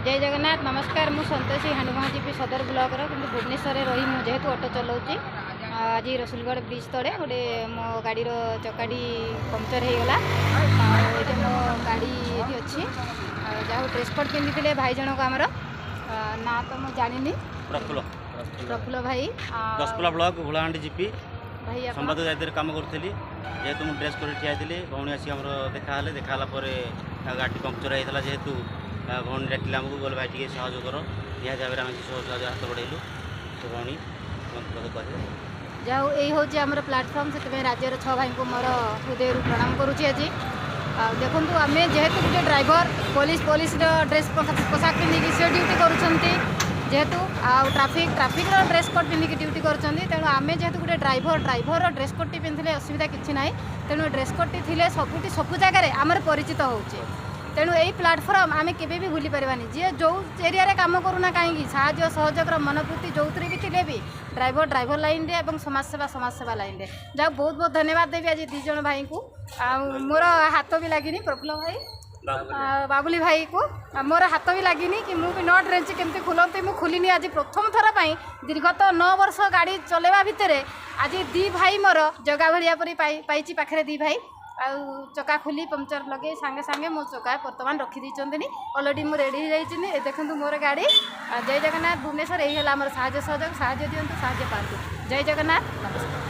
जय जगन्नाथ नमस्कार मु संतोषी हांडुमहाजीपी सदर ब्लॉक कि भुवनेश्वर रही मुझे जेहेतु ऑटो चलाऊँगी आज रसुलगढ़ ब्रिज तले गोटे मो गाड़ी चकाटी पंक्चर हो गला ये मो गाड़ी ये अच्छी जहाँ ड्रेस कोड पिंधि भाई जनक आमर ना तो मुझे जानी प्रफुल्ल भाई दसपल्ला ब्लॉक भोलाहांडी जीपी भाई संवाद दायित्व काम करी जेहेतु मुझे ड्रेस कर ठिया भौणी आसिक आम देखाला गाड़ी पंक्चर होता जेहेतु भौणी डाकिले आमको बोले भाई टे सहयोग कर निहत भाव में सहयोग हाथ बढ़ेलु तो भौणी कहे जाऊ यही हूँ आम प्लाटफर्म से राज्यर 6 भाई को मोर हृदय प्रणाम करुच्ची आज देखूँ आम जेहेतु गोटे ड्राइवर पुलिस ड्रेस पोशाक पिंधिकी से ड्यूटी करेतु ट्राफिक ड्रेस कोड पिंधिकी ड्यूटी कर तेणु आम जेहेतु गोटे ड्राइवर ड्रेस कोड पिंधले असुविधा किसी ना तेणु ड्रेस कोड थे सबू जगार आम परिचित हो तेणु यही प्लाटफर्म आम के भी भूली पारानी जी जो एरिया काम करूना कहीं साहय सहयोग मनोवृत्ति जो भी भी ड्राइवर लाइन रे और समाजसेवा लाइन रे जहाँ बहुत बहुत धन्यवाद देवी आज 2 जन भाई को मोर हाथ भी लगिनी प्रफुल्ल भाई बाबुली भाई को मोर हाथ भी लगिनी कि मुझे नट रेंज केमती खुलती मुझे खोलिनी आज प्रथम थर पर दीर्घत 9 वर्ष गाड़ी चलवा भितर आज 2 भाई मोर जगा भरिया परी पाई पाखे 2 भाई चका खोली पंक्चर लगे सांगे सांगे मो चका बर्तमान रखी अलरेडी मुझे रेडी हो देखूँ मोर गाड़ी जय जगन्नाथ भुवनेश्वर यही है साहय सहयोग साहय दिंतु साहय पातु जय जगन्नाथ नमस्कार।